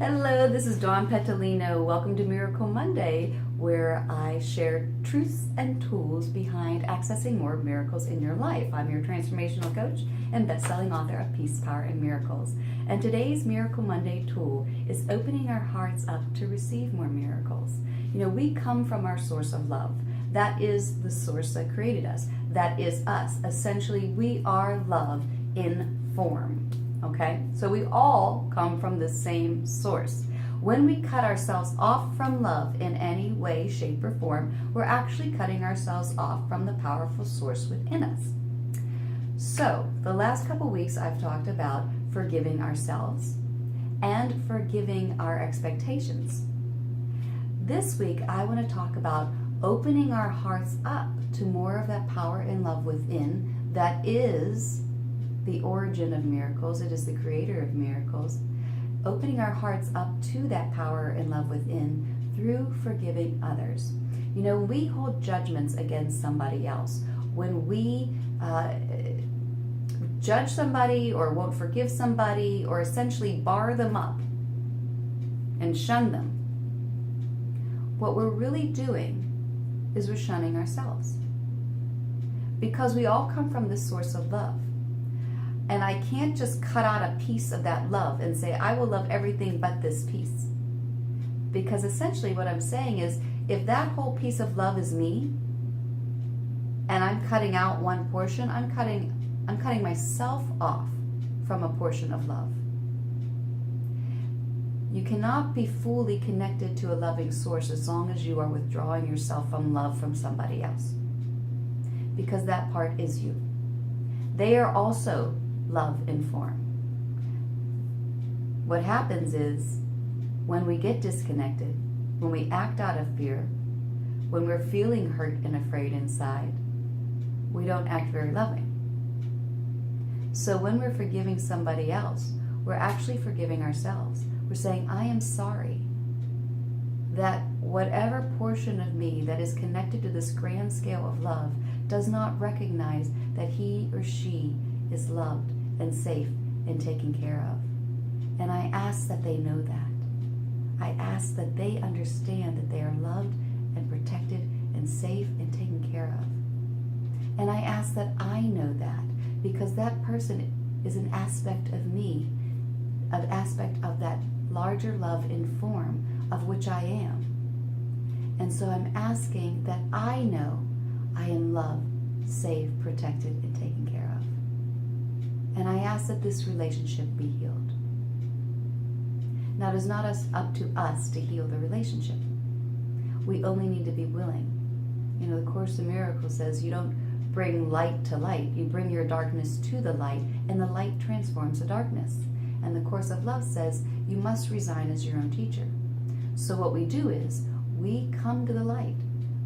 Hello, this is Dawn Petalino. Welcome to Miracle Monday, where I share truths and tools behind accessing more miracles in your life. I'm your transformational coach and best-selling author of Peace, Power, and Miracles. And today's Miracle Monday tool is opening our hearts up to receive more miracles. You know, we come from our source of love. That is the source that created us. That is us. Essentially, we are love in form. Okay, so we all come from the same source. When we cut ourselves off from love in any way, shape, or form, we're actually cutting ourselves off from the powerful source within us. So, the last couple weeks I've talked about forgiving ourselves and forgiving our expectations. This week I want to talk about opening our hearts up to more of that power and love within that is the origin of miracles. It is the creator of miracles. Opening our hearts up to that power and love within through forgiving others. You know, we hold judgments against somebody else. When we judge somebody or won't forgive somebody or essentially bar them up and shun them, what we're really doing is we're shunning ourselves. Because we all come from this source of love. And I can't just cut out a piece of that love and say, I will love everything but this piece. Because essentially what I'm saying is, if that whole piece of love is me, and I'm cutting out one portion, I'm cutting myself off from a portion of love. You cannot be fully connected to a loving source as long as you are withdrawing yourself from love from somebody else. Because that part is you. They are also love in form. What happens is when we get disconnected, when we act out of fear, when we're feeling hurt and afraid inside, we don't act very loving. So when we're forgiving somebody else, we're actually forgiving ourselves. We're saying, I am sorry that whatever portion of me that is connected to this grand scale of love does not recognize that he or she is loved and safe and taken care of. And I ask that they know that. I ask that they understand that they are loved and protected and safe and taken care of. And I ask that I know that, because that person is an aspect of me, an aspect of that larger love in form of which I am. And so I'm asking that I know I am loved, safe, protected, and taken care of. And I ask that this relationship be healed. Now, it is not up to us to heal the relationship. We only need to be willing. You know, the Course in Miracles says you don't bring light to light. You bring your darkness to the light, and the light transforms the darkness. And the Course of Love says you must resign as your own teacher. So what we do is we come to the light.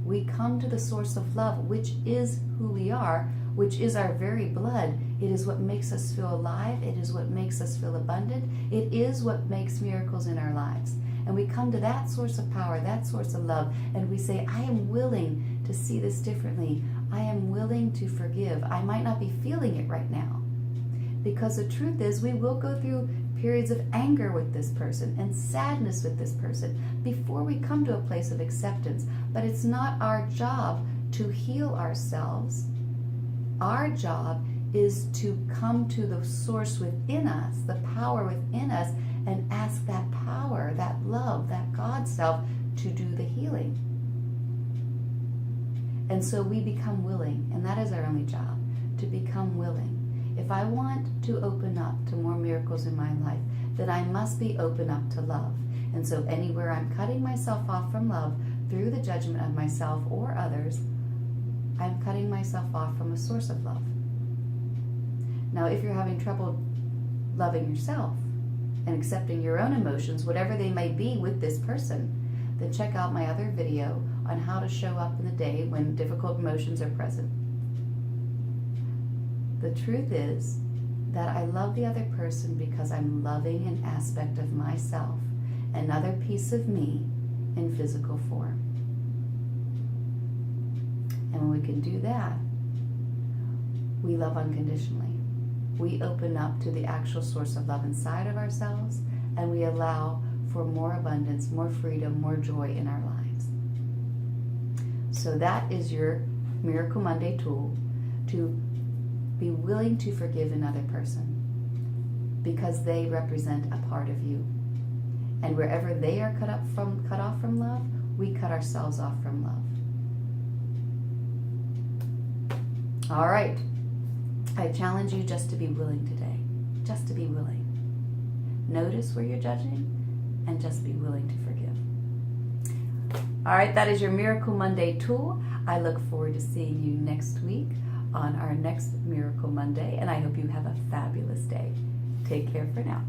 We come to the source of love, which is who we are, which is our very blood. It is what makes us feel alive. It is what makes us feel abundant. It is what makes miracles in our lives. And we come to that source of power, that source of love, and we say, I am willing to see this differently. I am willing to forgive. I might not be feeling it right now. Because the truth is, we will go through periods of anger with this person and sadness with this person before we come to a place of acceptance. But it's not our job to heal ourselves. Our job is to come to the source within us, the power within us, and ask that power, that love, that God self to do the healing. And so we become willing, and that is our only job, to become willing. If I want to open up to more miracles in my life, then I must be open up to love. And so anywhere I'm cutting myself off from love through the judgment of myself or others, I'm cutting myself off from a source of love. Now, if you're having trouble loving yourself and accepting your own emotions, whatever they may be with this person, then check out my other video on how to show up in the day when difficult emotions are present. The truth is that I love the other person because I'm loving an aspect of myself, another piece of me in physical form. And when we can do that, we love unconditionally. We open up to the actual source of love inside of ourselves, and we allow for more abundance, more freedom, more joy in our lives. So that is your Miracle Monday tool, to be willing to forgive another person because they represent a part of you. And wherever they are cut off from love, we cut ourselves off from love. All right. I challenge you just to be willing today. Just to be willing. Notice where you're judging and just be willing to forgive. All right, that is your Miracle Monday tool. I look forward to seeing you next week on our next Miracle Monday, and I hope you have a fabulous day. Take care for now.